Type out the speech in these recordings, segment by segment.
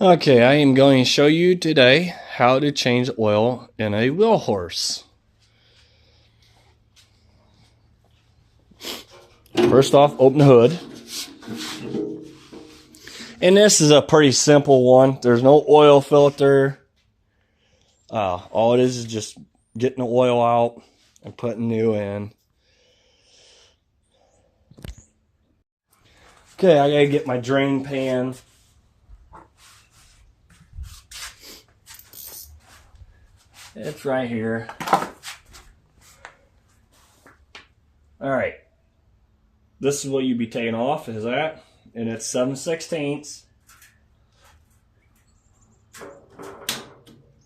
Okay, I am going to show you today how to change oil in a wheel horse. First off, open the hood. And this is a pretty simple one. There's no oil filter. All it is just getting the oil out and putting new in. Okay, I gotta get my drain pan. It's right here. All right. This is what you'd be taking off, is that? And it's 7/16.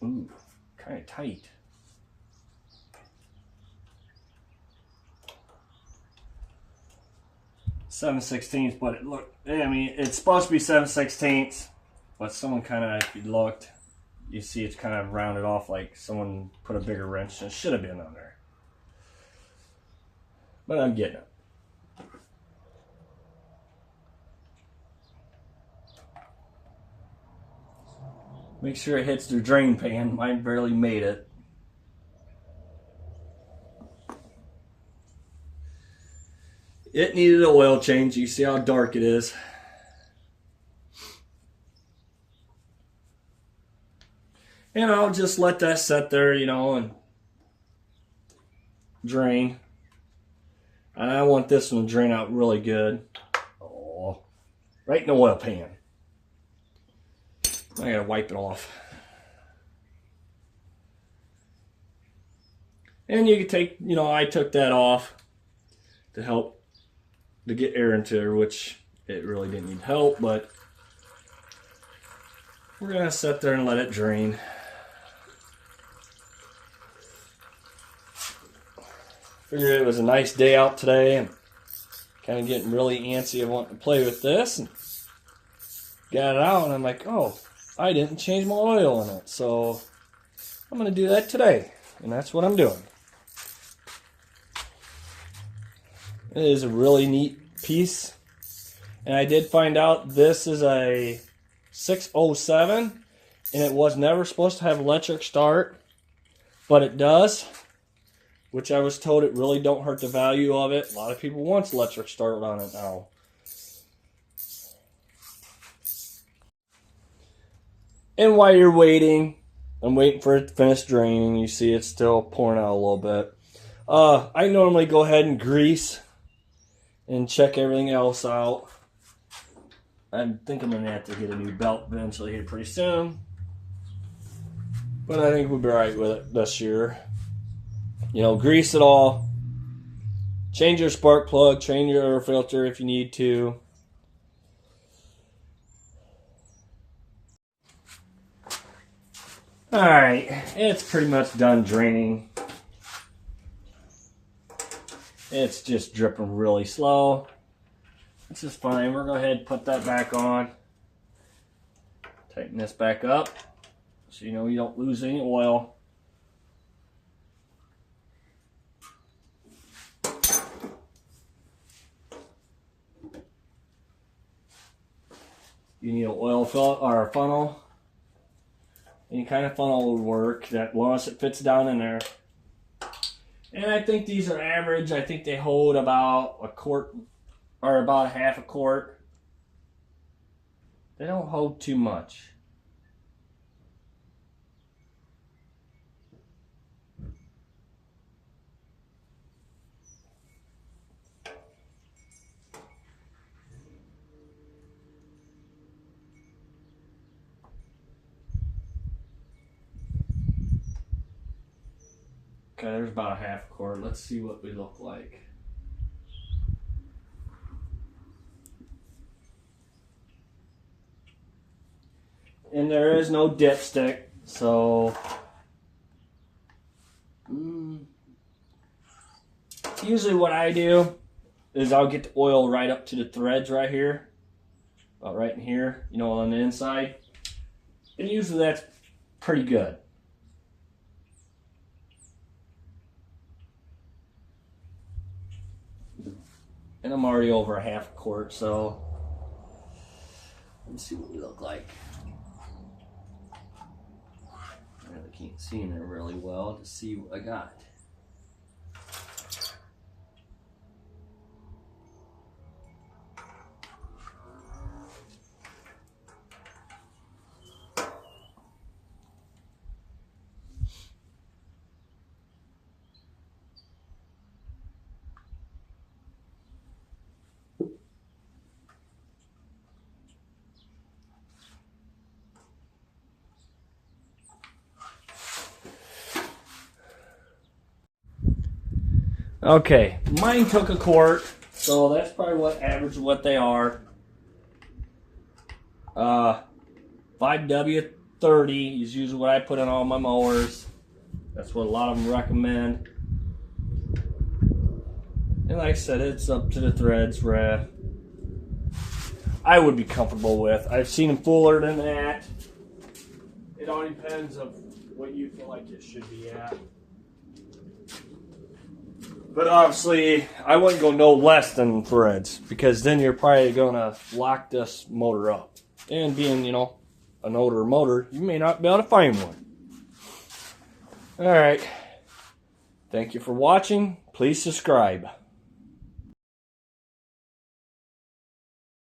Ooh, kind of tight. Seven sixteenths, but I mean, it's supposed to be 7/16, but someone kind of, if you looked, you see it's kind of rounded off like someone put a bigger wrench and it should have been on there. But I'm getting it. Make sure it hits the drain pan. Mine barely made it. It needed an oil change. You see how dark it is. And I'll just let that sit there, and drain. And I want this one to drain out really good. Oh, right in the oil pan. I gotta wipe it off. And you can take, I took that off to help to get air into there, which it really didn't need help, but we're gonna sit there and let it drain. Figured it was a nice day out today and kind of getting really antsy of wanting to play with this, and got it out and I'm like, oh, I didn't change my oil in it, so I'm gonna do that today, and that's what I'm doing. It is a really neat piece, and I did find out this is a 607, and it was never supposed to have electric start, but it does, which I was told it really don't hurt the value of it. A lot of people want electric start on it now. And while you're waiting, I'm waiting for it to finish draining. You see it's still pouring out a little bit. I normally go ahead and grease and check everything else out. I think I'm going to have to get a new belt eventually here pretty soon. But I think we'll be alright with it this year. Grease it all. Change your spark plug. Change your air filter if you need to. Alright, it's pretty much done draining. It's just dripping really slow. This is fine. We're going to go ahead and put that back on. Tighten this back up so you don't lose any oil. You need an oil fill or a funnel. Any kind of funnel would work, that long as it fits down in there. And I think these are average. I think they hold about a quart or about a half a quart. They don't hold too much. Okay, there's about a half quart. Let's see what we look like. And there is no dipstick, so usually what I do is I'll get the oil right up to the threads right here, about right in here, on the inside. And usually that's pretty good. And I'm already over a half quart, so let's see what we look like. can't see in there really well to see what I got. Okay, mine took a quart, so that's probably what average what they are. 5W30 is usually what I put on all my mowers. That's what a lot of them recommend. And like I said, it's up to the threads where I would be comfortable with. I've seen them fuller than that. It all depends of what you feel like it should be at. But obviously, I wouldn't go no less than threads, because then you're probably going to lock this motor up. And being, you know, an older motor, you may not be able to find one. Alright. Thank you for watching. Please subscribe.